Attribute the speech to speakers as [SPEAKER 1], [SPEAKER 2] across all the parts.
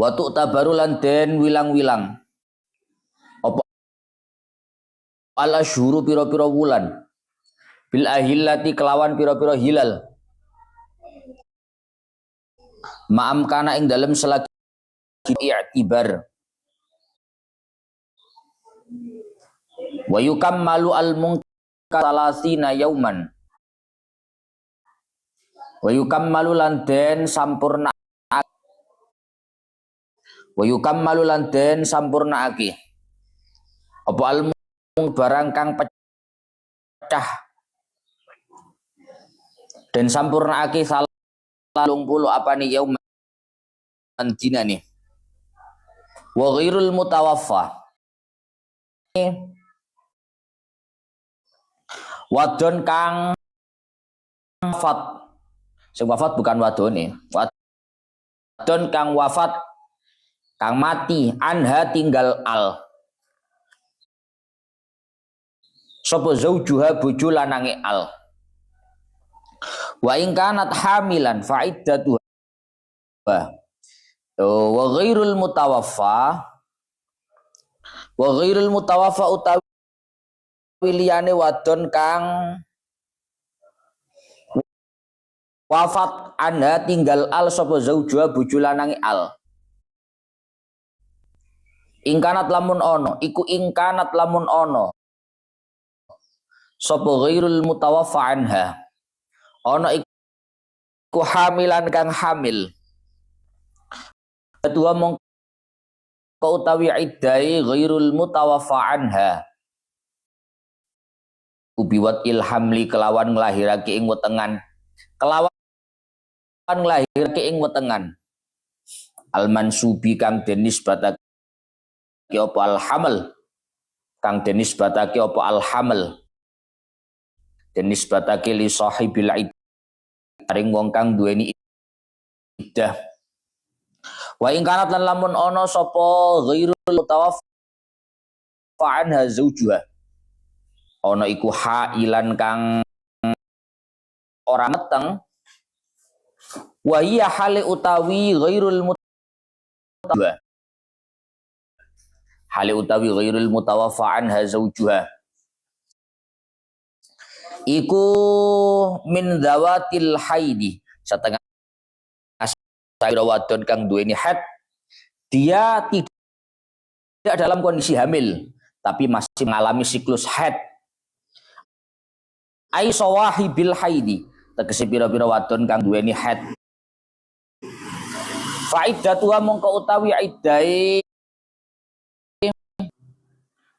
[SPEAKER 1] Wa tu'tabaru lan den wilang-wilang apa al asyhuru pira-pira wulan bil ahillati kelawan pira-pira hilal ma'am kana ing dalem selagi i'tibar wa yukammalu al munkar salasina yauman wa yukammalu lan den sampurna wa yukammalu lan den sampurnaake apa al barang kang pecah dan sampurnaake salah 30 apa nih yauman dina nih wa ghairul mutawaffa wadon kang wafat sing wafat bukan wadone wadon kang wafat kang mati anha tinggal al sapa zaujuha bojo lanange al wa in kanat hamilan fa iddatuha wa ghairul mutawaffa utawi liyane wadon kang wafat anha tinggal al sapa zaujuha bojo lanange al ingkanat lamun ono iku ingkanat lamun ono sapa ghairul mutawaffa anha ono iku hamilan kang hamil kedua mongko utawi iddai ghairul mutawaffa anha ubiwat ilhamli kelawan nglahirake ing wetengan al mansubi kang den nisbatake apa al hamal kang den nisbatake apa al hamal den nisbatake li sahibil iddah wong kang duweni iddah wa ing kanat lan lamun ana sapa ghairul mutawaffa anha zaujuha ana iku hailan kang ora meteng wa hiya hale utawi ghairul mutawaffa hale utawi ghairul mutawaffa anha zaujuha iku min zawatil haidi setengah sayur wadon kang duweni haid dia tidak dalam kondisi hamil tapi masih mengalami siklus haid ai sawahibil haidi tegese pira-pira wadon kang duweni haid fa iddatuha mongko utawi iddai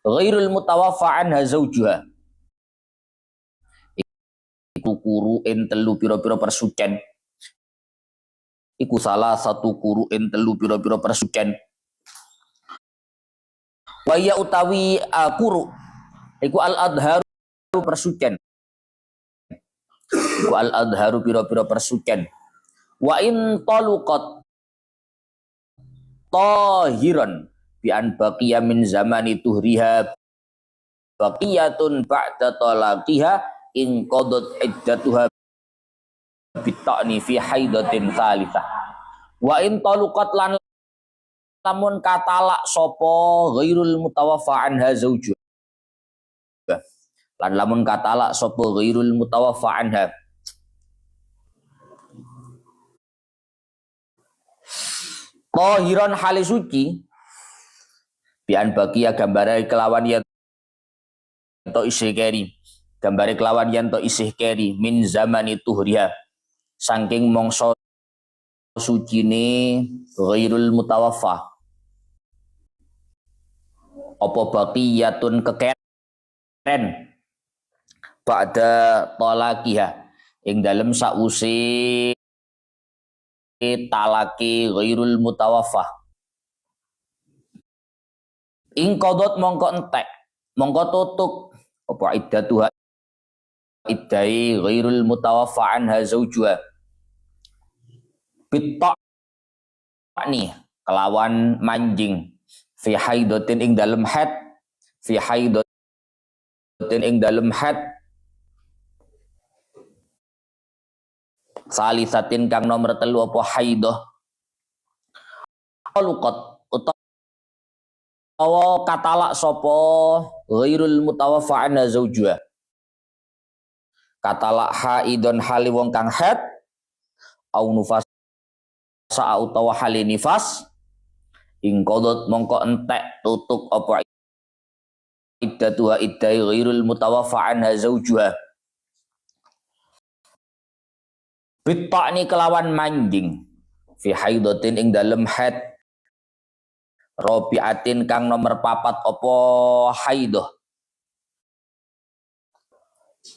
[SPEAKER 1] ghairul mutawaffa anha zaujuha iku kuru'in telu pira-pira persucen iku salah satu kuru'in telu pira-pira persucen wa ya utawi kuru iku al adharu persucen iku al adharu pira-pira persucen wa in taluqat tahiran bi an baqiya min zamani tuhriha baqiyatun ba'da talaqiha in qadat iddatuha bita'ni fi haidatin thalithah wa in taluqat lan lamun katalak sapa ghairul mutawaffa anha zaujuha lan lamun katalak sapa ghairul mutawaffa anha tahiran hale suci bian bagia gambare kelawan yen to isih keri gambare kelawan yen to isih keri min zamani tuhriha saking mongso sucine ghairul mutawaffa apa baqiyatun kekeren ba'da talaqiha ing dalem sause talaki ghairul mutawaffa ing qadot mongko entek mongko tutuk apa iddatuha iddai ghairul mutawaffa anha zaujuha bita'ni kelawan manjing fi haidatin ing dalem haid fi haidatin ing dalem haid salisatin kang nomor telu apa haidah Luqat utawa katalak sapa ghairul mutawaffa'an zaujuha. Katalak haidon hali wong kang haid au nufasa utawa hali nifas ing qadot mongko entek tutuk apa iddatuha iddai ghairul mutawaffa'an zaujuha. Bita'ni kelawan manjing fi haidatin ing dalem haid rabi'atin kang nomor papat apa haidah.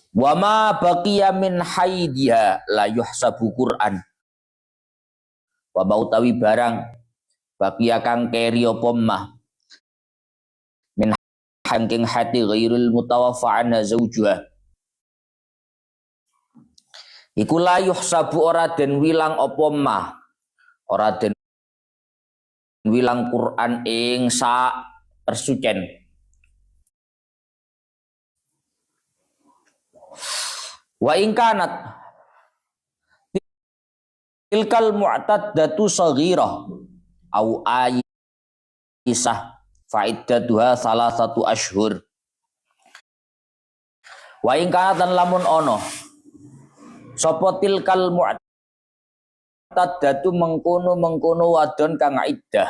[SPEAKER 1] Wa ma baqiya min haidiha la yuhsabu Qur'an. Wa bautawi barang baqiya kang keri apa mah min hangking hati ghairul mutawaffa'an zaujuha. Iku la yuhsabu ora den wilang apa mah. Ora den wilang Quran ing sa persucen. Wa ing kanat tilkal mu'taddatu saghirah au aisah fa'iddatuha salah satu ashhur. Wa ing kanat lan lamun ono sapa tilkal mu'taddatu mengkono wadon kang iddah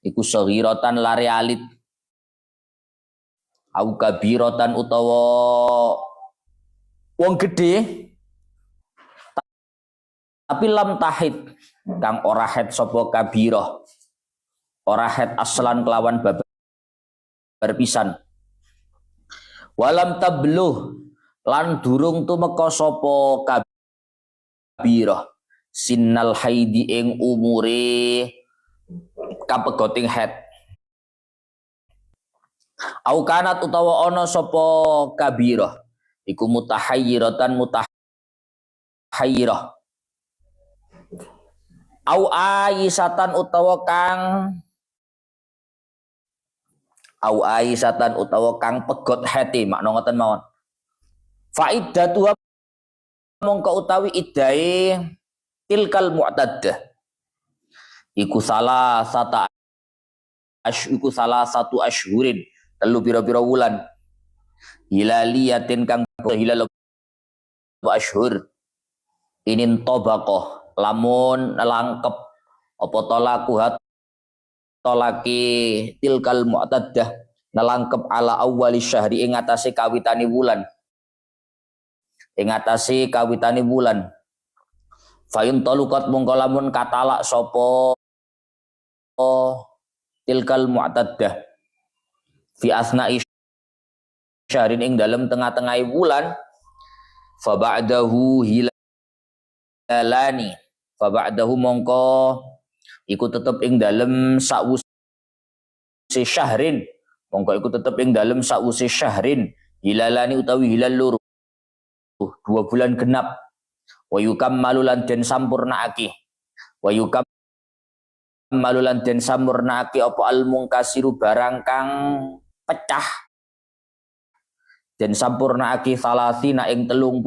[SPEAKER 1] iku saghiratan lare alit au kabiratan utawa wong gede tapi lam tahid kang ora haid sapa kabirah ora haid aslan kelawan babar pisan walam tabluh lan durung tumeka sapa kabirah sinnal haidi ing umure kapegoting haid au kanat utawa ana sapa kabirah iku mutahayyiratan mutahayyirah au aisatan utawa kang pegot hati makna ngoten mawon. Fa'iddatu mongko utawi iddae tilkal mu'taddah iku salah satu ashhurin telu pira-pira wulan hilaliyatin kang hilal ashhur inin tabaqah lamun langkep apa tolaki tilkal mu'taddah nalangkep ala awwali syahri ing atase kawitane wulan fayun talukat mongko lamun katalak sapa tilkal mu'taddah fi asna'i syahrin ing dalem tengah-tengah wulan fa ba'dahu hilalani fa ba'dahu mongko iku tetep ing dalem sakwuse syahrin hilalani utawi hilal loro 2 bulan genap wa yukammalu lan den sampurnaake apa al mungkasiru barang kang pecah den sampurnaake salasina ing 30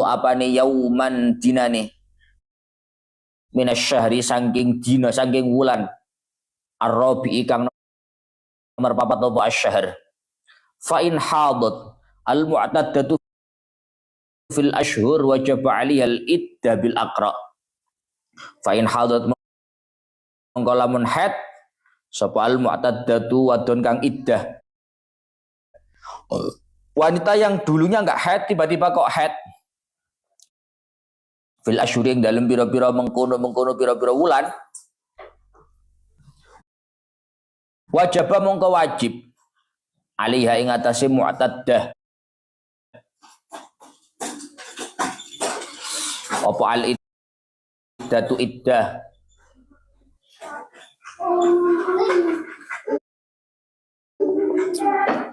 [SPEAKER 1] apane yauman dinane minasyahri saking wulan ar-rabi'i kang nomor 4 apa asy-syahr fa in hadat al mu'taddatu fil ashhur wajib 'alaiha al iddah bil aqra fa in hadat mongko lamun haid sapa al mu'taddatu wadon kang iddah wanita yang dulunya enggak haid tiba-tiba kok haid fil ashhur yang dalam pira-pira mengkono pira-pira wulan wajib mongko wajib alaiha ing atase mu'taddah apa al iddatu iddah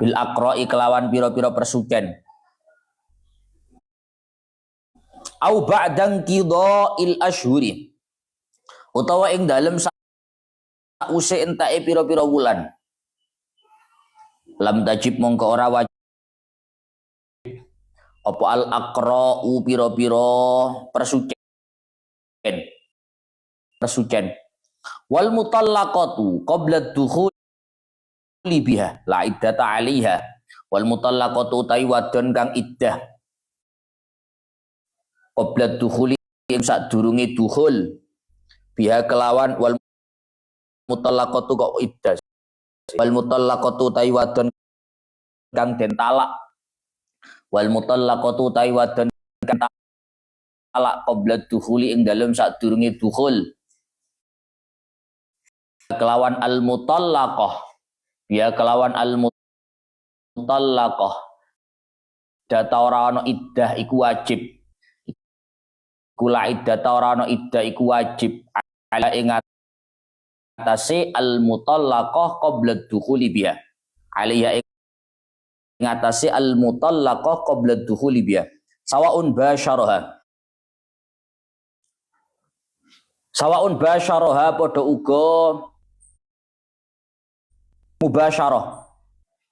[SPEAKER 1] bil aqra'i kelawan pira-pira persucen au ba'dang qida'il ashhuri utawa ing dalem sause entake pira-pira wulan lam tajib mongko ora wajib apa al aqra'u pira-pira persucen persucian. Wal mutallaqatu qabla dukhuli biha la iddata 'alaiha. Wal mutallaqatu utai wadon kang iddah qabla dukhuli ing sadurunge dukhul biha kelawan wal mutallaqatu kok iddah. Wal mutallaqatu utai wadon kang den talak. Wal mutallaqatu utai wadon kang talak qabla dukhuli ing dalem sadurunge dukhul kelawan al mutallaqah biha kelawan al mutallaqah data ora ana iddah iku wajib kula iddata ora ana iddah iku wajib ala ing atase al mutallaqah qabla dukhuli biha alaiha ing atase al mutallaqah qabla dukhuli biha sawaun basyaraha padha uga mubasyarah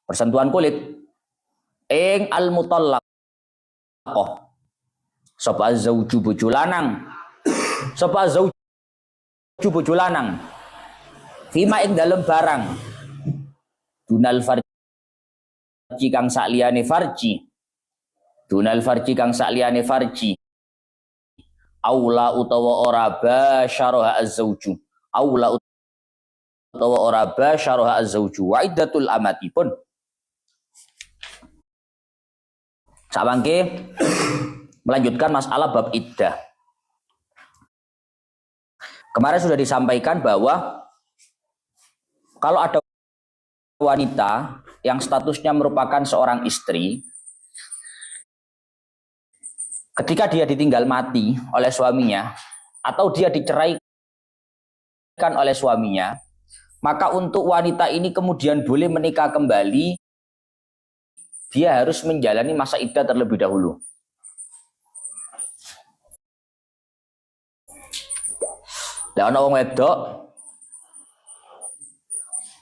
[SPEAKER 1] persentuhan kulit ing al mutallaqah sapa zauju bojo lanang fima ing dalem barang dunal farji kang sakliyane farji aula utawa ora basyaraha az-zauju aula utawa ora basyaraha az-zauju wa iddatul amati pun sabangke melanjutkan masalah bab iddah. Kemarin sudah disampaikan bahwa kalau ada wanita yang statusnya merupakan seorang istri ketika dia ditinggal mati oleh suaminya atau dia diceraikan oleh suaminya, maka untuk wanita ini kemudian boleh menikah kembali, dia harus menjalani masa iddah terlebih dahulu. Lah ana wong wedok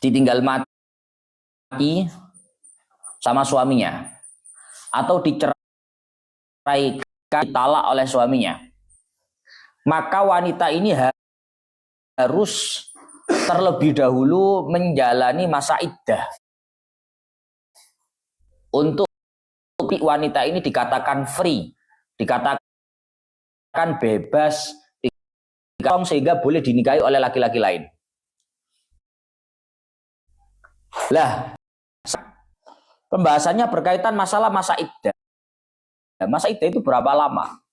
[SPEAKER 1] ditinggal mati sama suaminya atau diceraikan talak oleh suaminya, maka wanita ini harus terlebih dahulu menjalani masa iddah. Untuk wanita ini dikatakan free, dikatakan bebas, sehingga boleh dinikahi oleh laki-laki lain. Lah, pembahasannya berkaitan masalah masa iddah. Masa iddah itu berapa lama?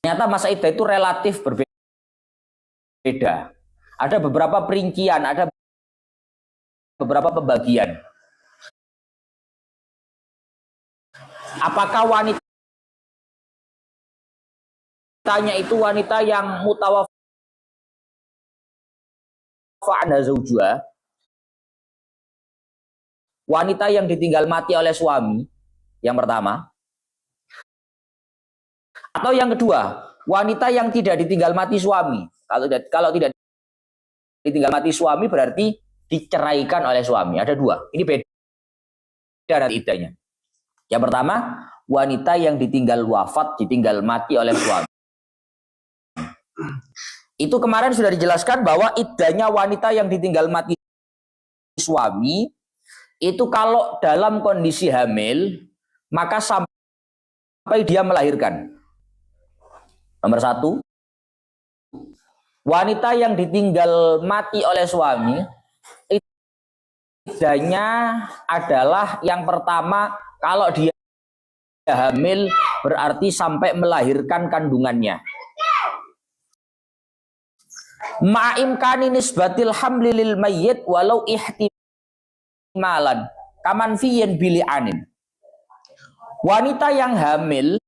[SPEAKER 1] Ternyata masa iddah itu relatif berbeda. Ada beberapa perincian, ada beberapa pembagian. Apakah wanitanya itu wanita yang mutawaffa zaujuha, wanita yang ditinggal mati oleh suami, yang pertama. Atau yang kedua, wanita yang tidak ditinggal mati suami. Kalau tidak ditinggal mati suami berarti diceraikan oleh suami. Ada dua. Ini beda dari iddahnya. Yang pertama, wanita yang ditinggal wafat, ditinggal mati oleh suami. Itu kemarin sudah dijelaskan bahwa iddahnya wanita yang ditinggal mati suami itu kalau dalam kondisi hamil, maka sampai dia melahirkan. Nomor satu, wanita yang ditinggal mati oleh suami, iddahnya adalah yang pertama, kalau dia hamil berarti sampai melahirkan kandungannya. Ma'imkani nisbatil hamli lil mayyit walau ihtimalan kaman fiyen bili'anin. Wanita yang hamil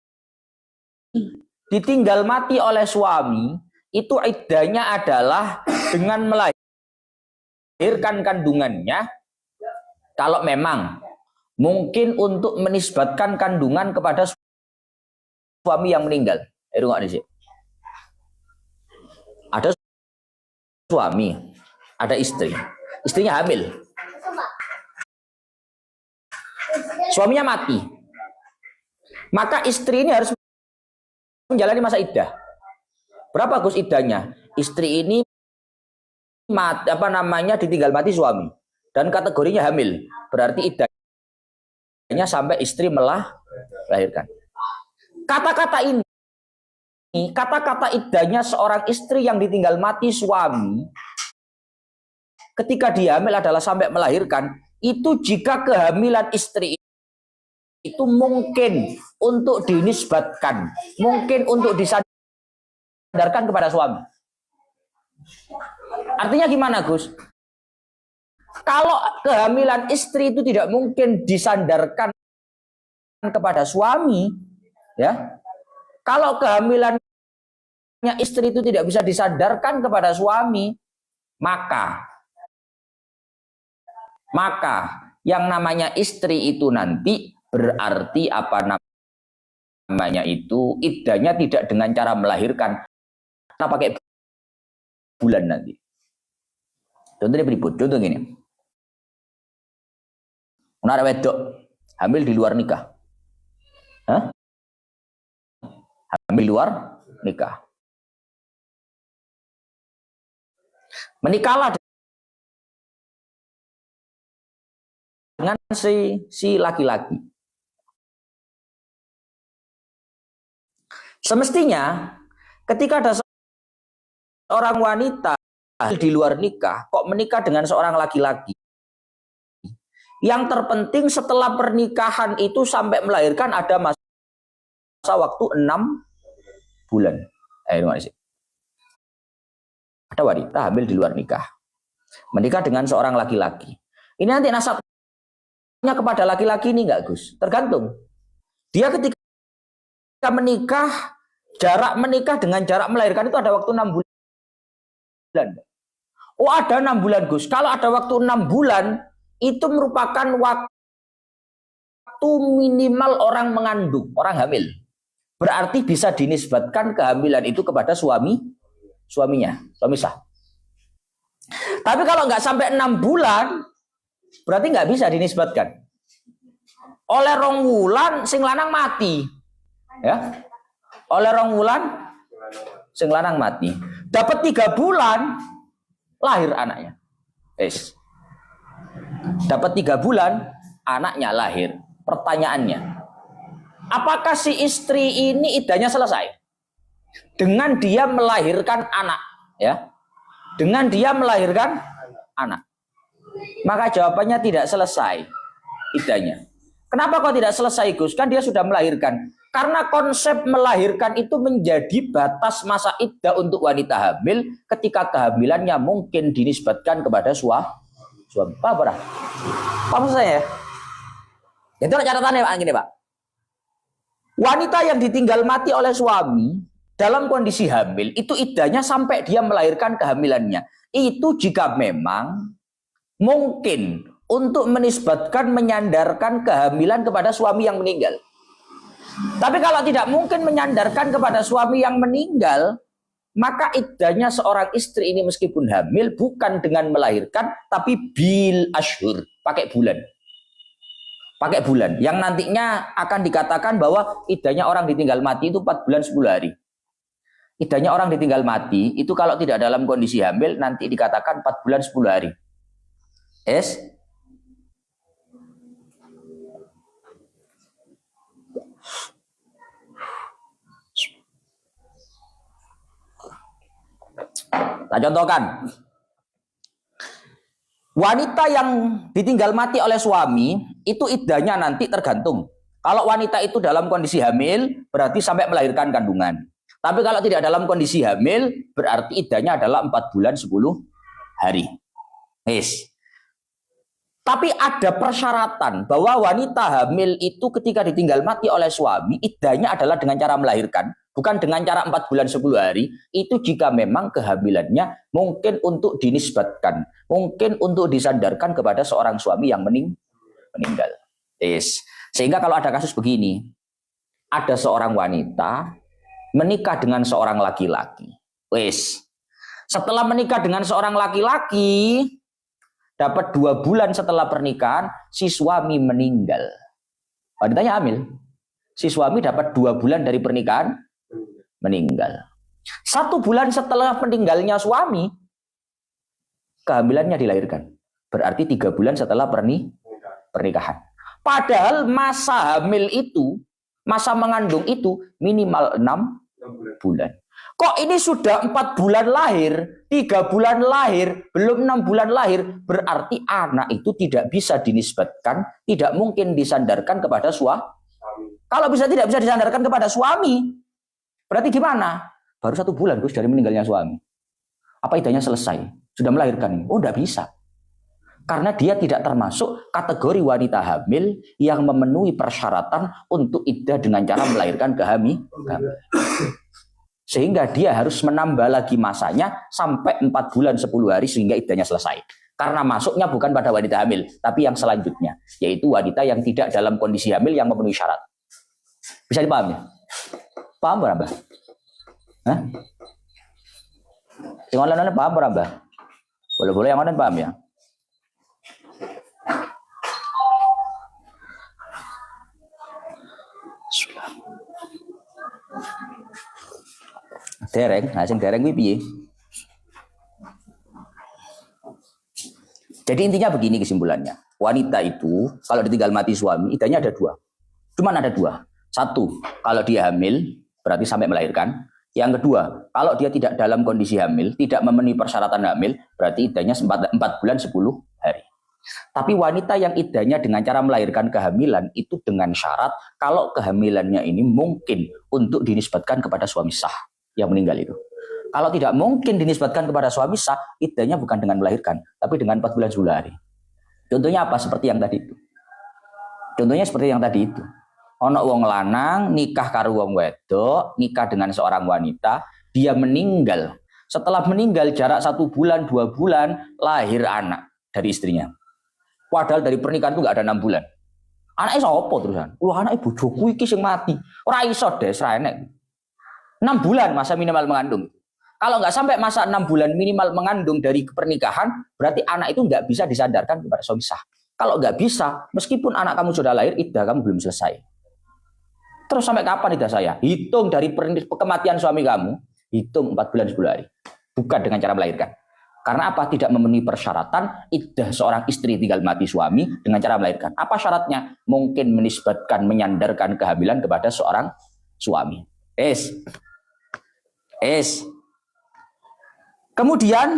[SPEAKER 1] ditinggal mati oleh suami, itu iddahnya adalah dengan melahirkan kandungannya. Kalau memang mungkin untuk menisbatkan kandungan kepada suami yang meninggal. Ada suami, ada istri. Istrinya hamil. Suaminya mati. Maka istri ini harus menjalani masa iddah. Berapa Gus iddahnya? Istri ini ditinggal mati suami dan kategorinya hamil. Berarti iddahnya sampai istri melahirkan. Kata-kata iddahnya seorang istri yang ditinggal mati suami ketika dia hamil adalah sampai melahirkan. Itu jika kehamilan istri itu mungkin untuk dinisbatkan, mungkin untuk disandarkan kepada suami. Artinya gimana Gus? Kalau kehamilan istri itu tidak mungkin disandarkan kepada suami, ya. Kalau kehamilannya istri itu tidak bisa disandarkan kepada suami, maka yang namanya istri itu nanti berarti iddahnya tidak dengan cara melahirkan, kita pakai bulan nanti. Contohnya berikut, contoh gini. Menarik wedok hamil di luar nikah. Hamil luar nikah. Menikahlah dengan si laki-laki. Semestinya ketika ada seorang wanita di luar nikah kok menikah dengan seorang laki-laki, yang terpenting setelah pernikahan itu sampai melahirkan ada masa waktu 6 bulan. Ada wanita hamil di luar nikah, menikah dengan seorang laki-laki. Ini nanti nasabnya kepada laki-laki ini enggak Gus? Tergantung. Dia ketika menikah, jarak menikah dengan jarak melahirkan itu ada waktu 6 bulan. Oh ada 6 bulan Gus. Kalau ada waktu 6 bulan, itu merupakan waktu minimal orang mengandung, orang hamil. Berarti bisa dinisbatkan kehamilan itu kepada suaminya, suami sah. Tapi kalau nggak sampai 6 bulan, berarti nggak bisa dinisbatkan. Oleh rong wulan sing lanang mati. Ya. Oleh rong wulan sing lanang mati. Dapat 3 bulan lahir anaknya. Dapat 3 bulan anaknya lahir. Pertanyaannya, apakah si istri ini iddahnya selesai dengan dia melahirkan anak, ya? Dengan dia melahirkan anak. Maka jawabannya tidak selesai iddahnya. Kenapa kok tidak selesai Gus? Kan dia sudah melahirkan. Karena konsep melahirkan itu menjadi batas masa iddah untuk wanita hamil ketika kehamilannya mungkin dinisbatkan kepada suami. Paham saya ya? Itu catatannya Pak, gini Pak. Wanita yang ditinggal mati oleh suami dalam kondisi hamil itu iddahnya sampai dia melahirkan kehamilannya. Itu jika memang mungkin untuk menisbatkan, menyandarkan kehamilan kepada suami yang meninggal. Tapi kalau tidak mungkin menyandarkan kepada suami yang meninggal, maka iddahnya seorang istri ini meskipun hamil bukan dengan melahirkan, tapi bil ashur, pakai bulan. Pakai bulan, yang nantinya akan dikatakan bahwa iddahnya orang ditinggal mati itu 4 bulan 10 hari. Iddahnya orang ditinggal mati itu kalau tidak dalam kondisi hamil nanti dikatakan 4 bulan 10 hari. Kita contohkan. Wanita yang ditinggal mati oleh suami, itu iddahnya nanti tergantung. Kalau wanita itu dalam kondisi hamil, berarti sampai melahirkan kandungan. Tapi kalau tidak dalam kondisi hamil, berarti iddahnya adalah 4 bulan 10 hari. Tapi ada persyaratan bahwa wanita hamil itu ketika ditinggal mati oleh suami, iddahnya adalah dengan cara melahirkan, bukan dengan cara 4 bulan 10 hari. Itu jika memang kehamilannya mungkin untuk dinisbatkan, mungkin untuk disandarkan kepada seorang suami yang meninggal. Sehingga kalau ada kasus begini, ada seorang wanita menikah dengan seorang laki-laki. Setelah menikah dengan seorang laki-laki, dapat 2 bulan setelah pernikahan, si suami meninggal. Wanitanya hamil. Si suami dapat 2 bulan dari pernikahan, meninggal. 1 bulan setelah meninggalnya suami, kehamilannya dilahirkan. Berarti 3 bulan setelah pernikahan. Padahal masa hamil itu, masa mengandung itu minimal 6 bulan. Kok ini sudah 4 bulan lahir, 3 bulan lahir, belum 6 bulan lahir, berarti anak itu tidak bisa dinisbatkan, tidak mungkin disandarkan kepada suami. Kalau tidak bisa disandarkan kepada suami, berarti gimana? Baru 1 bulan Gus dari meninggalnya suami. Apa iddahnya selesai? Sudah melahirkan? Oh, tidak bisa. Karena dia tidak termasuk kategori wanita hamil yang memenuhi persyaratan untuk iddah dengan cara melahirkan kehamilan. Sehingga dia harus menambah lagi masanya sampai 4 bulan 10 hari sehingga iddahnya selesai. Karena masuknya bukan pada wanita hamil, tapi yang selanjutnya, yaitu wanita yang tidak dalam kondisi hamil yang memenuhi syarat. Bisa dipahami? Paham berapa? Hah? Yang online paham berapa? Boleh-boleh yang online paham ya? Dereng, sing dereng kuwi piye? Jadi intinya begini kesimpulannya. Wanita itu kalau ditinggal mati suami, iddahnya ada 2. Cuman ada 2. 1, kalau dia hamil berarti sampai melahirkan. Yang kedua, kalau dia tidak dalam kondisi hamil, tidak memenuhi persyaratan hamil, berarti iddahnya 4 bulan 10 hari. Tapi wanita yang iddahnya dengan cara melahirkan kehamilan itu dengan syarat kalau kehamilannya ini mungkin untuk dinisbatkan kepada suami sah yang meninggal itu. Kalau tidak mungkin dinisbatkan kepada suami sah, iddahnya bukan dengan melahirkan, tapi dengan 4 bulan 10 hari. Contohnya apa? Seperti yang tadi itu. Contohnya seperti yang tadi itu. Ono wong lanang nikah karo wong wedok, nikah dengan seorang wanita, dia meninggal. Setelah meninggal jarak 1 bulan, 2 bulan, lahir anak dari istrinya. Padahal dari pernikahan itu nggak ada 6 bulan. Anaknya sapa terusan? Wah, anaknya bojoku iki sing mati. Ora iso des, ra enek. 6 bulan masa minimal mengandung. Kalau nggak sampai masa 6 bulan minimal mengandung dari pernikahan, berarti anak itu nggak bisa disandarkan kepada suami sah. Kalau nggak bisa, meskipun anak kamu sudah lahir, iddah kamu belum selesai. Terus sampai kapan iddah saya? Hitung dari kematian suami kamu, hitung 4 bulan 10 hari. Bukan dengan cara melahirkan. Karena apa? Tidak memenuhi persyaratan iddah seorang istri tinggal mati suami dengan cara melahirkan. Apa syaratnya? Mungkin menisbatkan, menyandarkan kehamilan kepada seorang suami. Kemudian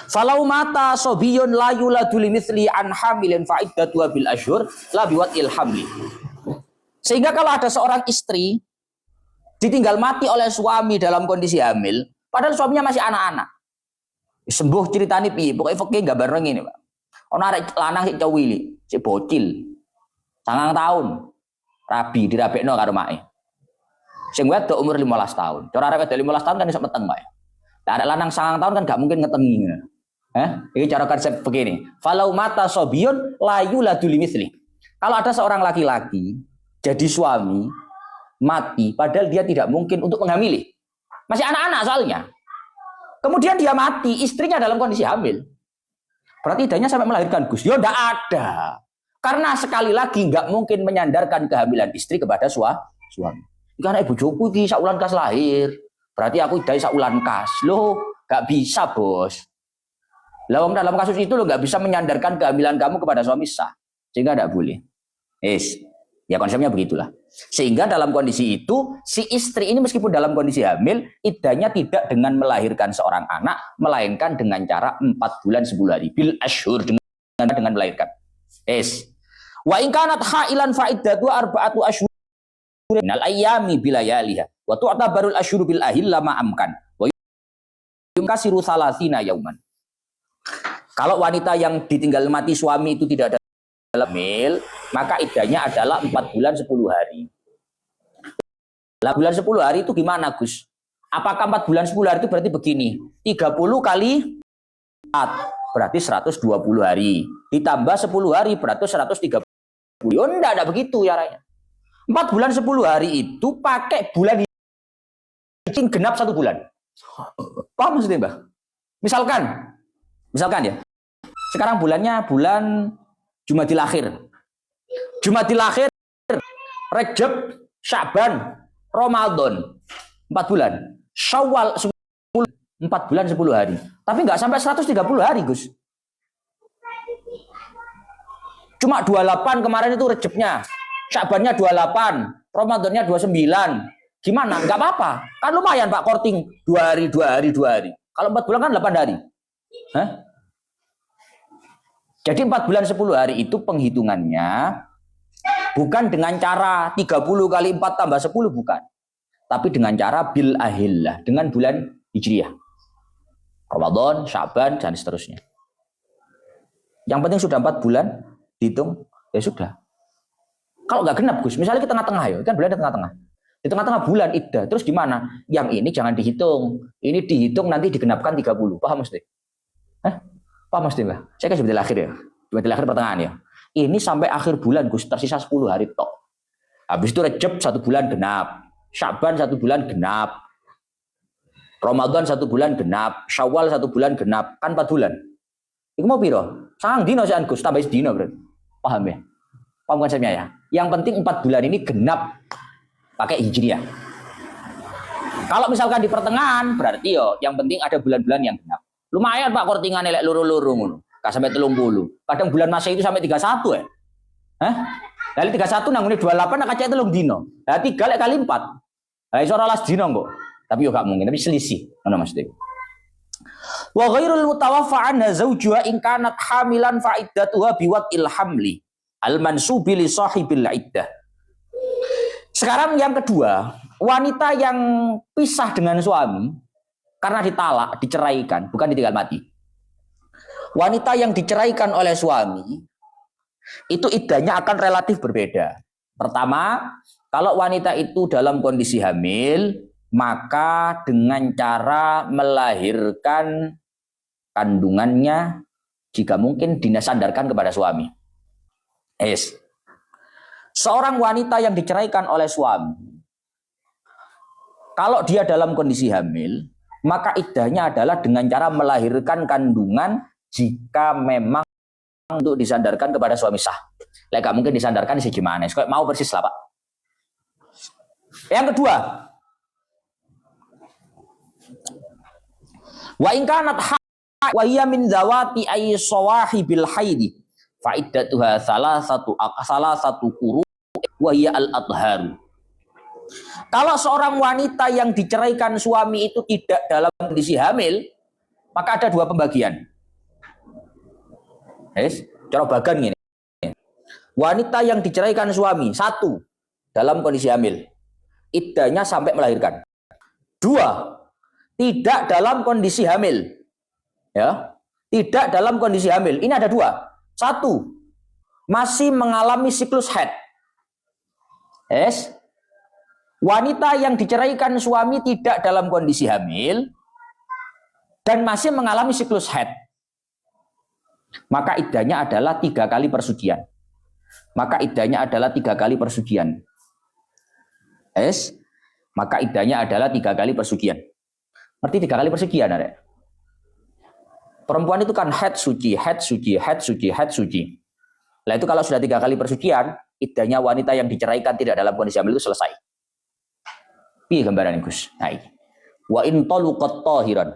[SPEAKER 1] falau mata sobiyun la yuladu limithli an hamilin fa iddatu bil asyhur la biwatil hamli. Sehingga kalau ada seorang istri ditinggal mati oleh suami dalam kondisi hamil, padahal suaminya masih anak-anak. Sembuh ceritane piye? Pokoke fikih gambar ngene, Pak. Ana arek lanang sik cowili, sik bocil. 9 tahun. Rabi dirabekno karo make. Sing wedok umur 15 tahun. Cara arek wedok 15 tahun kan iso meteng, Pak. Lah arek lanang 9 tahun kan gak mungkin ngetengi. Ini cara konsep begini. Falau mata sobiyun layu laduli misli. Kalau ada seorang laki-laki jadi suami mati, padahal dia tidak mungkin untuk menghamili. Masih anak-anak soalnya. Kemudian dia mati, istrinya dalam kondisi hamil. Berarti iddahnya sampai melahirkan Gus. Ya enggak ada. Karena sekali lagi enggak mungkin menyandarkan kehamilan istri kepada suami. Karena ibu bojoku iki saulan kas lahir. Berarti aku iddah saulan kas. Loh, enggak bisa, Bos. Lawang dalam kasus itu lo enggak bisa menyandarkan kehamilan kamu kepada suami sah. Sehingga enggak boleh. Ya konsepnya begitulah. Sehingga dalam kondisi itu, si istri ini meskipun dalam kondisi hamil, iddahnya tidak dengan melahirkan seorang anak, melainkan dengan cara 4 bulan 10 hari. Bil asyhur, dengan melahirkan. Wa in kanat hailan fa iddatu arba'atu asyhur minal ayyami bilayaliha. Wa tu'tabarul asyhur bil ahilla ma amkan. Wa yumkasiru salasina yauman. Kalau wanita yang ditinggal mati suami itu tidak ada hamil, maka iddahnya adalah 4 bulan 10 hari. Lah bulan 10 hari itu gimana, Gus? Apakah 4 bulan 10 hari itu berarti begini? 30 kali 4 berarti 120 hari. Ditambah 10 hari berarti 130. Oh, enggak begitu ya raya. 4 bulan 10 hari itu pakai bulan genap 1 bulan. Paham maksudnya, Mbak? Misalkan ya. Sekarang bulannya bulan Jumadil Akhir. Jumadil Akhir, Rejab, Sya'ban, Ramadan. 4 bulan. Syawal 4 bulan 10 hari. Tapi nggak sampai 130 hari, Gus. Cuma 28 kemarin itu Recepnya. Syabannya 28, Ramadannya 29. Gimana? Nggak apa-apa. Kan lumayan Pak korting 2 hari, 2 hari, 2 hari. Kalau 4 bulan kan 8 hari. Hah? Jadi 4 bulan 10 hari itu penghitungannya bukan dengan cara 30 kali 4 tambah 10, bukan. Tapi dengan cara bil ahillah, dengan bulan Hijriah. Ramadan, Syaban, dan seterusnya. Yang penting sudah 4 bulan, dihitung, ya sudah. Kalau nggak genap, Gus, misalnya kita tengah-tengah ya, kan bulan di tengah-tengah. Di tengah-tengah bulan iddah, terus gimana? Yang ini jangan dihitung, ini dihitung nanti digenapkan 30. Paham mesti? Paham mesti lah. Saya kan sebentar akhir ya, sebentar akhir pertengahan ya. Ini sampai akhir bulan, Gus, tersisa 10 hari tok. Habis itu Rejab 1 bulan genap, Syaban 1 bulan genap, Ramadan 1 bulan genap, Syawal 1 bulan genap, kan 4 bulan. Iku mau piro? Sangang dino sih Gus, tambah dino berarti. Paham ya? Paham konsepnya ya? Yang penting 4 bulan ini genap pakai Hijriah. Kalau misalkan di pertengahan, berarti yo yang penting ada bulan-bulan yang genap. Lumayan Pak kortingan elek luru-luru ngono. Gak sampai 30. Kadang bulan Masehi itu sampai 31 ya. Hah? Lalu 31 nang ngene 28 nak kacek 3 dino. Lah 3 lek kali 4. Lah iso 12 dino kok. Tapi yo gak mungkin, tapi selisih. Ngono Mas Dik. Wa ghairul mutawaffa anha zawjuha in kanat hamilan fa iddatuha biwatil hamli al mansubi li sahibil iddah. Sekarang yang kedua, wanita yang pisah dengan suami karena ditalak, diceraikan, bukan ditinggal mati. Wanita yang diceraikan oleh suami itu iddahnya akan relatif berbeda. Pertama, kalau wanita itu dalam kondisi hamil, maka dengan cara melahirkan kandungannya jika mungkin disandarkan kepada suami. Seorang wanita yang diceraikan oleh suami, kalau dia dalam kondisi hamil, maka iddahnya adalah dengan cara melahirkan kandungan jika memang untuk disandarkan kepada suami sah. Lek gak mungkin disandarkan sih gimana? Kayak mau persis lah Pak. Yang kedua, wa in kanat wa hiya min zawati ay sawahibil haidi fa iddatuha salasatu quru wa hiya al-adharu. Kalau seorang wanita yang diceraikan suami itu tidak dalam kondisi hamil, maka ada 2 pembagian. Cara bagan gini. Wanita yang diceraikan suami, 1 dalam kondisi hamil, iddahnya sampai melahirkan. 2, tidak dalam kondisi hamil. Ya, tidak dalam kondisi hamil. Ini ada 2. 1, masih mengalami siklus haid. Wanita yang diceraikan suami tidak dalam kondisi hamil dan masih mengalami siklus haid, maka iddahnya adalah 3 kali persucian. Maka iddahnya adalah 3 kali persucian. Maka iddahnya adalah 3 kali persucian. Ngerti 3 kali persucian, ada? Perempuan itu kan haid suci, haid suci, haid suci, haid suci. Nah itu kalau sudah 3 kali persucian, iddahnya wanita yang diceraikan tidak dalam kondisi hamil itu selesai. Piye gambaran Gus? Nah iki. Wa in taluqat tahiran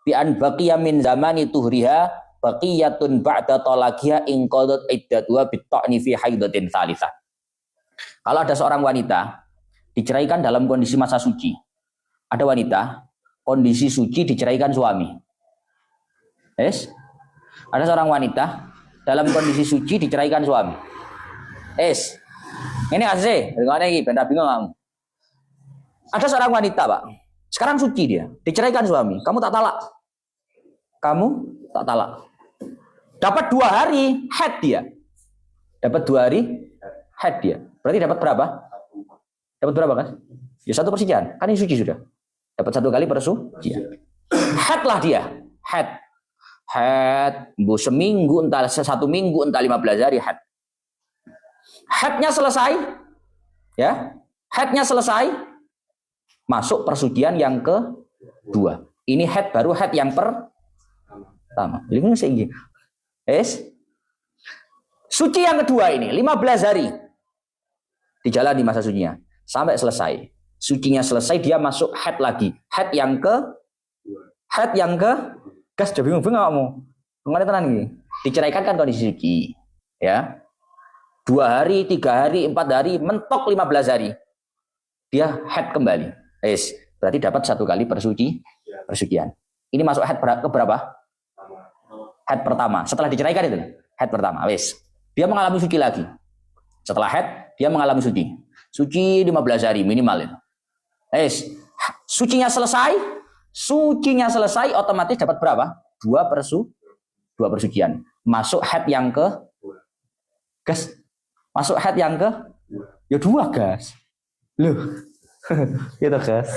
[SPEAKER 1] bi an baqiya min zamani tuhriha baqiyatun ba'da talaqiha in qadat iddatuha bi ta'ni fi haidatin tsalitsah. Kalau ada seorang wanita diceraikan dalam kondisi masa suci. Ada wanita kondisi suci diceraikan suami. Ada seorang wanita dalam kondisi suci diceraikan suami. Ini asli, ngene iki ben bingung kamu. Ada seorang wanita, Pak. Sekarang suci dia, diceraikan suami. Kamu tak talak. Kamu tak talak. Dapat 2 hari haid dia. Dapat 2 hari haid dia. Berarti dapat berapa? Dapat berapa, Mas? Ya 1 persucian. Kan ini suci sudah. Dapat 1 kali persucian. Haid lah dia. Haid. Bu seminggu, entah 1 minggu, entah 15 hari haid. Haidnya selesai. Ya. Haidnya selesai. Masuk persucian yang kedua. Ini haid baru haid yang pertama. Ini segini. Suci yang kedua ini 15 hari dijalani masa sucinya sampai selesai. Sucinya selesai, dia masuk haid lagi. Haid yang ke gas jadi bingung kamu. Mengenai tenan ini. Diceraikan kan kondisi suci. Ya. 2 hari, 3 hari, 4 hari, mentok 15 hari. Dia haid kembali. Berarti dapat 1 kali persucian. Ini masuk haid ke berapa? Haid pertama. Setelah diceraikan itu. Haid pertama. Dia mengalami suci lagi. Setelah haid, dia mengalami suci. Suci 15 hari minimal itu. Sucinya selesai, otomatis dapat berapa? 2 persucian. Masuk haid yang ke gas. Masuk haid yang ke ya 2 gas. Loh. Gitu gas.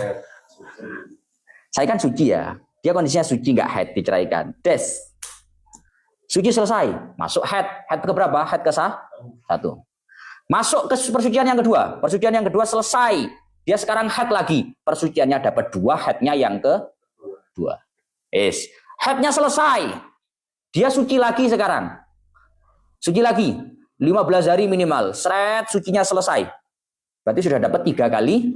[SPEAKER 1] Saya kan suci ya. Dia kondisinya suci nggak haid, diceraikan. Suci selesai, masuk haid. Haid ke berapa? Haid ke 1. Masuk ke persucian yang kedua. Persucian yang kedua selesai. Dia sekarang haid lagi. Persuciannya dapat 2, haidnya yang ke-2. Haidnya selesai. Dia suci lagi sekarang. Suci lagi. 15 hari minimal. Sucinya selesai. Berarti sudah dapat 3 kali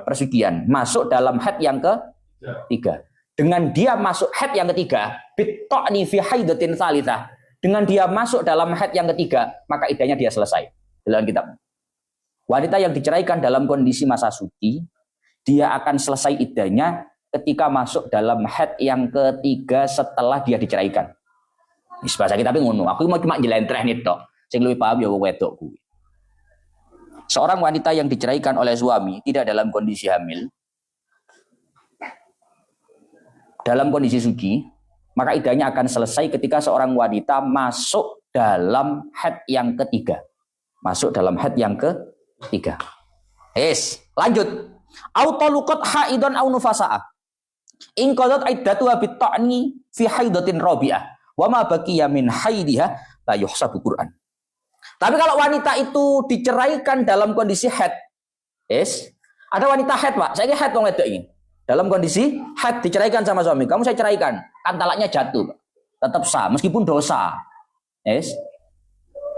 [SPEAKER 1] persucian. Masuk dalam haid yang ke-3. Dengan dia masuk haid yang ketiga, bitta'ni fi haidatin tsalitsah. Dengan dia masuk dalam haid yang ketiga, maka idahnya dia selesai. Dalam kitab. Wanita yang diceraikan dalam kondisi masa suci, dia akan selesai idahnya ketika masuk dalam haid yang ketiga setelah dia diceraikan. Bahasa kita ngono. Aku mau cuma jelentreh nih tok. Sing luwih paham ya wong wedok kuwi. Seorang wanita yang diceraikan oleh suami tidak dalam kondisi hamil, dalam kondisi suci, maka idahnya akan selesai ketika seorang wanita masuk dalam haid yang ketiga. Masuk dalam haid yang ketiga. Lanjut. Autaluqat haidon au nufasa'a. In qadat iddatuha bitta'ni fi haidatin rabi'ah. Wa ma baqiya min haidiha la yuhsabu Qur'an. Tapi kalau wanita itu diceraikan dalam kondisi haid. Ada wanita haid, Pak. Saya haid wong wedok ini. Dalam kondisi haid diceraikan sama suami. Kamu saya ceraikan. Kan talaknya jatuh, Pak. Tetap sah meskipun dosa.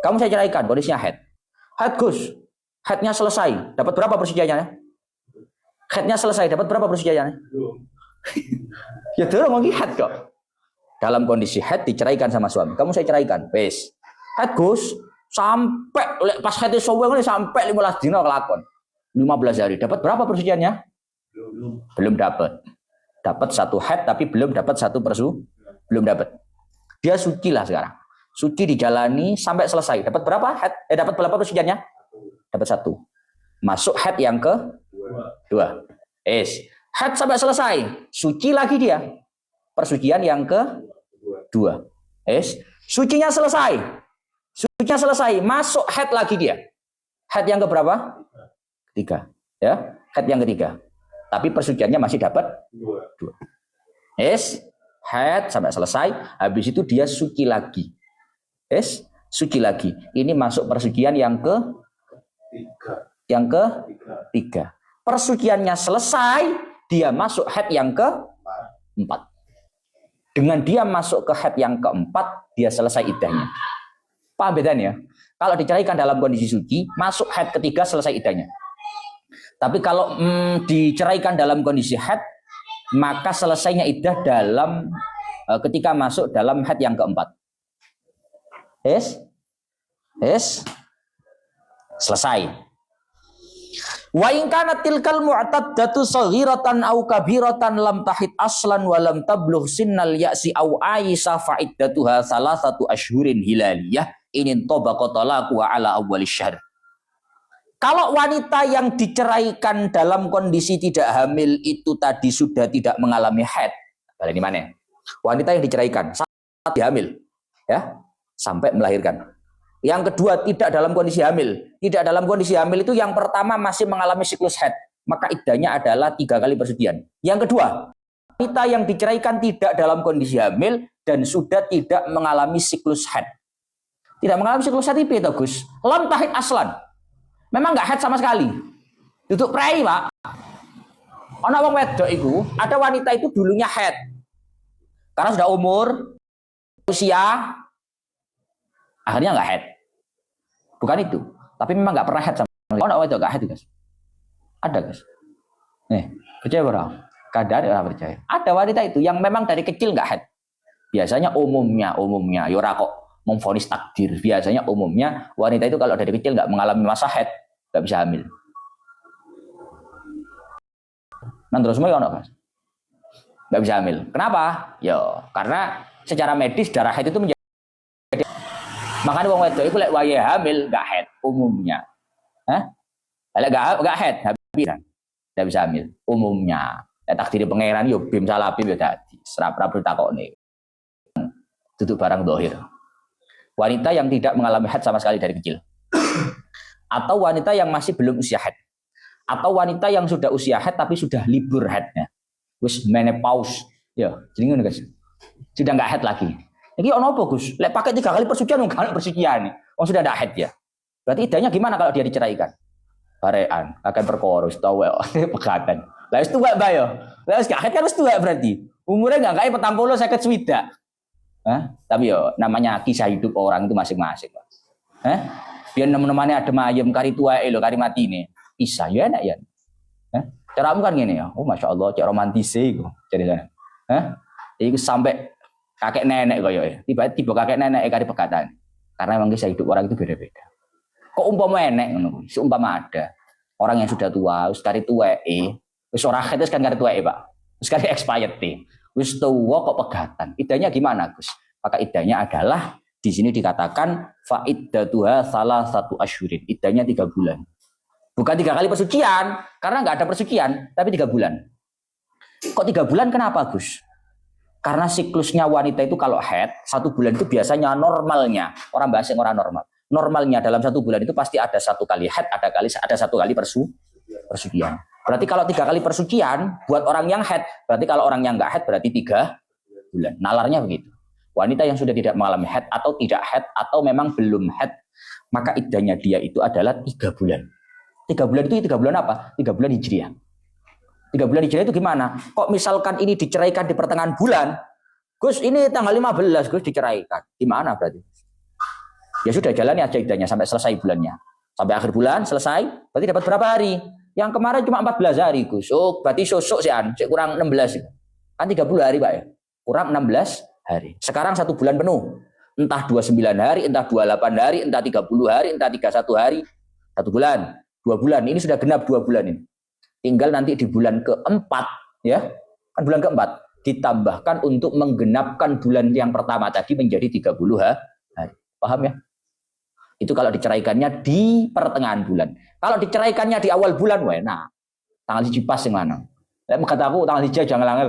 [SPEAKER 1] Kamu saya ceraikan kondisinya haid. Haid Gus. Haidnya selesai. Dapat berapa persuciannya? Haidnya selesai. Dapat berapa persuciannya? Ya dorong lagi haid kok. Dalam kondisi haid diceraikan sama suami. Kamu saya ceraikan. Haid Gus. Sampai pas haid ini sampai 15 dina kelakon. 15 hari. Dapat berapa persuciannya? Belum dapat. Dapat 1 haid tapi belum dapat 1 belum dapat. Dia suci lah sekarang. Suci dijalani sampai selesai. Dapat berapa haid? Dapat berapa persuciannya? Dapat 1. Masuk haid yang ke-2. Haid sampai selesai. Suci lagi dia. Persucian yang ke-2. Sucinya selesai. Sucinya selesai. Masuk haid lagi dia. Haid yang keberapa? 3. Ya, haid yang ketiga. Tapi persuciannya masih dapat 2. Haid sampai selesai. Habis itu dia suci lagi. Suci lagi. Ini masuk persucian yang ke-3. Persuciannya selesai, dia masuk haid yang ke-4. Dengan dia masuk ke haid yang ke-4, dia selesai idahnya. Paham bedanya? Kalau diceraikan dalam kondisi suci, masuk haid ketiga selesai idahnya. Tapi kalau diceraikan dalam kondisi haid, maka selesainya iddah dalam ketika masuk dalam haid yang ke-4. Selesai. Wa in kanat tilkal mu'taddatu saghiratan aw kabiratan lam tahid aslan wa lam tablugh sinnal ya'si aw aisa fa iddatuha 3 ashhurin hilaliyah in tabaqa talaqu ala awwalis syahr. Kalau wanita yang diceraikan dalam kondisi tidak hamil itu tadi sudah tidak mengalami haid. Ini mana? Wanita yang diceraikan saat hamil, ya, sampai melahirkan. Yang kedua tidak dalam kondisi hamil. Tidak dalam kondisi hamil itu yang pertama masih mengalami siklus haid, maka iddahnya adalah 3 kali persucian. Yang kedua, wanita yang diceraikan tidak dalam kondisi hamil dan sudah tidak mengalami siklus haid. Tidak mengalami siklus haid itu Gus. Lam tahid aslan. Memang nggak haid sama sekali. Duduk prei, Pak. Ana wong wedok iku, ada wanita itu dulunya haid. Karena sudah umur, usia, akhirnya nggak haid. Bukan itu. Tapi memang nggak pernah haid sama sekali. Ana wedok nggak haid, Guys. Ada, Guys. Percaya orang? Kadang orang percaya. Ada wanita itu yang memang dari kecil nggak haid. Biasanya umumnya, yora kok memvonis takdir. Biasanya umumnya wanita itu kalau dari kecil nggak mengalami masa haid, nggak bisa hamil. Nah terus semua ya Mas, nggak bisa hamil. Kenapa? Ya karena secara medis darah haid itu menjadi. Makanya wong wedok itu lek wayahe hamil nggak haid umumnya. Lek nggak haid nggak bisa hamil umumnya. Takdir pangeran yo bim salah bim yo dadi. Serap-serap ditakoni. Duduk barang dohir. Wanita yang tidak mengalami haid sama sekali dari kecil. Atau wanita yang masih belum usia haid. Atau wanita yang sudah usia haid tapi sudah libur haidnya. Wis menopause. Ya, jadi ngono guys. Sudah enggak haid lagi. Iki ono apa, Gus? Lek pakai 3 kali persucian enggak persucian nih. Oh sudah enggak haid ya. Berarti idahnya gimana kalau dia diceraikan? Barean, kakek perkara wis tuwa pegatan. Lah wis tuwa Mbak yo. Lah wis gak haid kan wis tuwa berarti. Umurnya enggak kayak 40 50 swidak. Tapi yo namanya kisah hidup orang itu masing-masing. Biar teman-temannya adem ayem kari tuae lho kari mati ini. Kisah ya enak ya. Caramu kan gini ya. Oh Masya Allah cek romantis iku jadi sana. Iku sampai kakek nenek koyo ya. Tiba-tiba kakek nenek kari pegatan. Karena memang kisah hidup orang itu beda-beda. Kok umpama enek ngono. Seumpama ada orang yang sudah tua, wis kari tuweke, wis ora haid wis kan kari tuweke, Pak. Wis kari expired. Wis tuwa kok pegatan. Idahnya gimana, Gus? Maka idahnya adalah di sini dikatakan fa'iddatuha salah satu asyurin. Idahnya 3 bulan. Bukan 3 kali persucian, karena nggak ada persucian, tapi 3 bulan. Kok 3 bulan kenapa, Gus? Karena siklusnya wanita itu kalau haid, 1 bulan itu biasanya normalnya. Orang bahasa yang orang normal. Normalnya dalam 1 bulan itu pasti ada 1 kali haid, ada 1 kali persucian. Berarti kalau 3 kali persucian, buat orang yang haid, berarti kalau orang yang nggak haid berarti 3 bulan. Nalarnya begitu. Wanita yang sudah tidak mengalami haid atau tidak haid atau memang belum haid, maka iddahnya dia itu adalah 3 bulan. 3 bulan itu 3 bulan apa? 3 bulan Hijriah. 3 bulan Hijriah itu gimana? Kok misalkan ini diceraikan di pertengahan bulan, Gus ini tanggal 15 Gus diceraikan. Gimana berarti? Ya sudah jalani aja iddahnya sampai selesai bulannya. Sampai akhir bulan selesai, berarti dapat berapa hari? Yang kemarin cuma 14 hari Gus. Oh, berarti sosok sih kurang 16. Kan 30 hari Pak ya. Kurang 16 hari. Sekarang 1 bulan penuh. Entah 29 hari, entah 28 hari, entah 30 hari, entah 31 hari. 1 bulan, 2 bulan. Ini sudah genap 2 bulan ini. Tinggal nanti di bulan keempat, ya. Kan bulan keempat ditambahkan untuk menggenapkan bulan yang pertama tadi menjadi 30 hari. Paham ya? Itu kalau diceraikannya di pertengahan bulan. Kalau diceraikannya di awal bulan, nah tanggal 1 pas yang mana? Kata aku tanggal 1 jangan langel.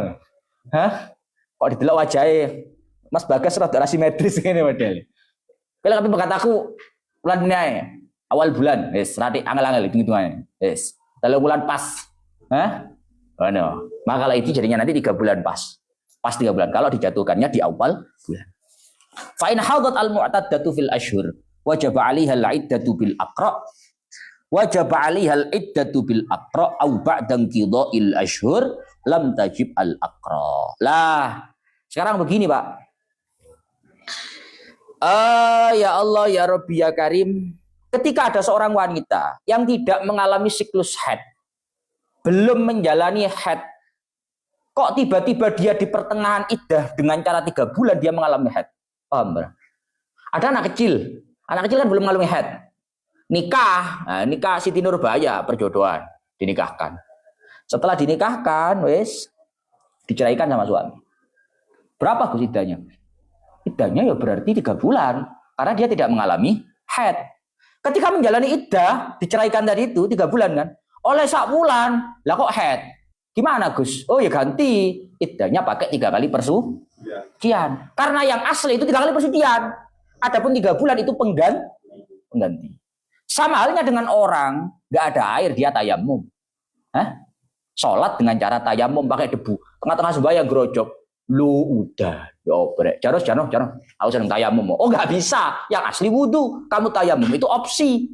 [SPEAKER 1] Kok didelok wajahnya Mas Bagas rada asimetris ngene model. Kalau tapi kataku bulan ini awal bulan, wis rada angel-angel hitung-hitungannya. Wis, 3 bulan pas. Oh no. Maka kalau itu jadinya nanti 3 bulan pas. Pas 3 bulan kalau dijatuhkannya di awal bulan. Fa in hadat al-mu'taddatu fil ashhur wajib 'alaiha al-'iddatu bil aqra. Wajib 'alaiha al-'iddatu bil aqra aw ba'da qida'il ashhur lam tajib al-aqra. Lah, sekarang begini, Pak. Ya Allah, ya Rabbi, ya Karim. Ketika ada seorang wanita yang tidak mengalami siklus haid, belum menjalani haid, kok tiba-tiba dia di pertengahan iddah dengan cara 3 bulan dia mengalami haid. Paham, Bro? Ada anak kecil kan belum mengalami haid. Nikah Siti Nurbaya perjodohan, dinikahkan. Setelah dinikahkan, wes diceraikan sama suami. Berapa Gus iddahnya? Iddahnya ya berarti 3 bulan karena dia tidak mengalami haid. Ketika menjalani iddah, diceraikan tadi itu 3 bulan kan? Oleh 1 bulan, lah kok haid? Gimana Gus? Oh ya ganti iddahnya pakai 3 kali persucian. Karena yang asli itu 3 kali persucian. Adapun 3 bulan itu pengganti. Sama halnya dengan orang nggak ada air dia tayamum. Sholat dengan cara tayamum pakai debu. Tengah-tengah sebaya grojok. Lu udah. Yo brek. Jaros. Aku seneng tayamum. Oh nggak bisa. Yang asli wudu. Kamu tayamum itu opsi.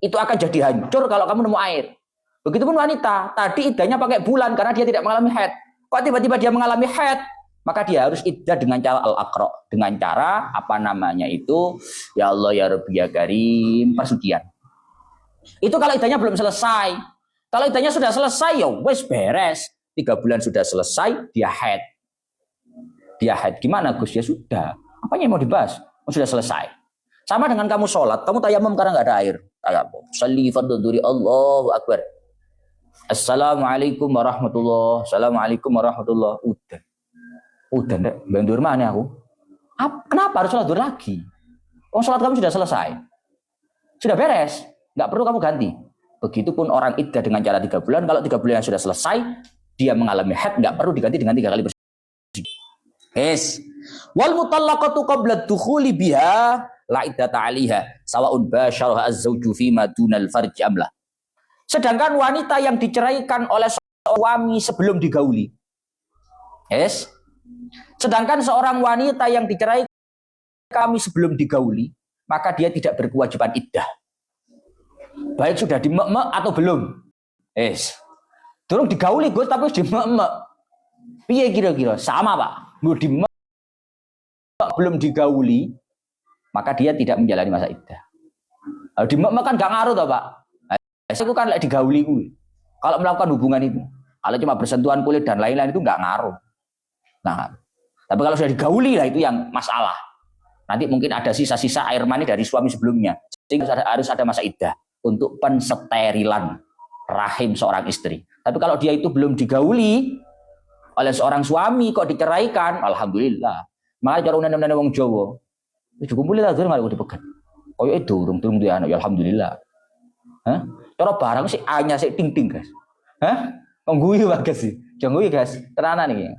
[SPEAKER 1] Itu akan jadi hancur kalau kamu nemu air. Begitupun wanita. Tadi iddahnya pakai bulan karena dia tidak mengalami haid. Kok tiba-tiba dia mengalami haid? Maka dia harus iddah dengan cara al-aqra. Dengan cara apa namanya itu? Ya Allah ya Rabbi ya Karim. Persucian. Itu kalau iddahnya belum selesai. Kalau iddahnya sudah selesai, ya wes beres. 3 bulan sudah selesai, dia haid. Dia haid. Gimana Gus? Ya sudah. Apanya yang mau dibahas? Oh, sudah selesai. Sama dengan kamu sholat. Kamu tayamum karena nggak ada air. Tayamum. Sholli fardhu Allahu Akbar. Assalamualaikum warahmatullahi. Assalamualaikum warahmatullahi. Udah. Udah deh. Bandur mana aku? Kenapa harus sholat duhur lagi? Oh, sholat kamu sudah selesai. Sudah beres. Nggak perlu kamu ganti. Begitupun orang iddah dengan cara 3 bulan. Kalau 3 bulan yang sudah selesai, dia mengalami haid, nggak perlu diganti dengan 3 kali bersih. Yes. Wal mutallaqatu qabla dukhuli biha la iddata 'alaiha sawa'un basyaraha az-zawju fi ma dunal farji amla. Sedangkan wanita yang diceraikan oleh suami sebelum digauli. Yes. Sedangkan seorang wanita yang diceraikan kami sebelum digauli, maka dia tidak berkewajiban iddah. Baik sudah dimek-mek atau belum. Yes. Durung digauli Gus tapi dimek-mek. Piye kira-kira? Sama, Pak. Mau dimek belum digauli, maka dia tidak menjalani masa iddah. Dimek-mek kan gak ngaruh toh, Pak. Itu kan lek digauli kuwi. Kalau melakukan hubungan itu, kalau cuma bersentuhan kulit dan lain-lain itu nggak ngaruh. Nah, tapi kalau sudah digauli lah itu yang masalah. Nanti mungkin ada sisa-sisa air mani dari suami sebelumnya. Sehingga harus ada masa iddah untuk pensterilan rahim seorang istri. Tapi kalau dia itu belum digauli oleh seorang suami kok diceraikan, alhamdulillah. Makanya cara nene wong Jawa, itu kumpul lah durung arep dipegat. Koyoke durung duwe anak ya alhamdulillah. Hah? Cara barang sih anya sik ting-ting, guys. Hah? Wong guyu banget sih. Jangan guyu, guys. Tenanan iki.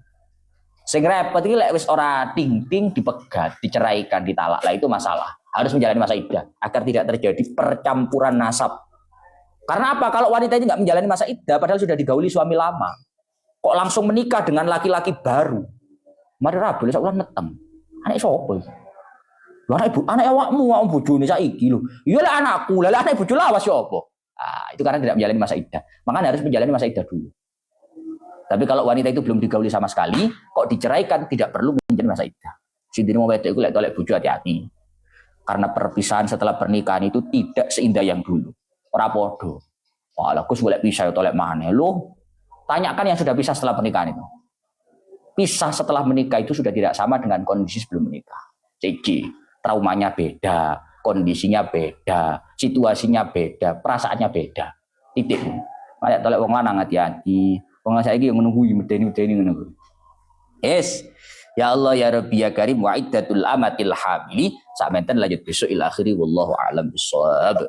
[SPEAKER 1] Sing repot iki lek wis ora ting-ting dipegat, diceraikan, ditalak. Lah itu masalah. Harus menjalani masa iddah agar tidak terjadi percampuran nasab. Karena apa? Kalau wanita ini nggak menjalani masa iddah padahal sudah digauli suami lama, kok langsung menikah dengan laki-laki baru? Mari rabu sak ulang netem. Anak sapa iki? Lho anak awakmu, awakmu bojone saiki lho. Iya lah anakku, lah anak bojo lawas yo apa? Ah, itu karena tidak menjalani masa iddah. Makanya harus menjalani masa iddah dulu. Tapi kalau wanita itu belum digauli sama sekali, kok diceraikan tidak perlu menjalani masa iddah. Sintine mau wedok iku lek tolek bojo hati-hati. Karena perpisahan setelah pernikahan itu tidak seindah yang dulu. Ora padha. Walah Gus golek pisah tolek maneh lho. Tanyakan yang sudah pisah setelah pernikahan itu. Pisah setelah menikah itu sudah tidak sama dengan kondisi sebelum menikah. Jadi traumanya beda, kondisinya beda, situasinya beda, perasaannya beda. Titik. Kayak tolek wong lanang hati-hati. Wong saiki yang menunggu medeni-medeni ngono. Yes. Ya Allah ya Rabbi ya Karim wa iddatul amatil hamili. Samenten lanjut besok ila akhiri wallahu a'lam bissawab.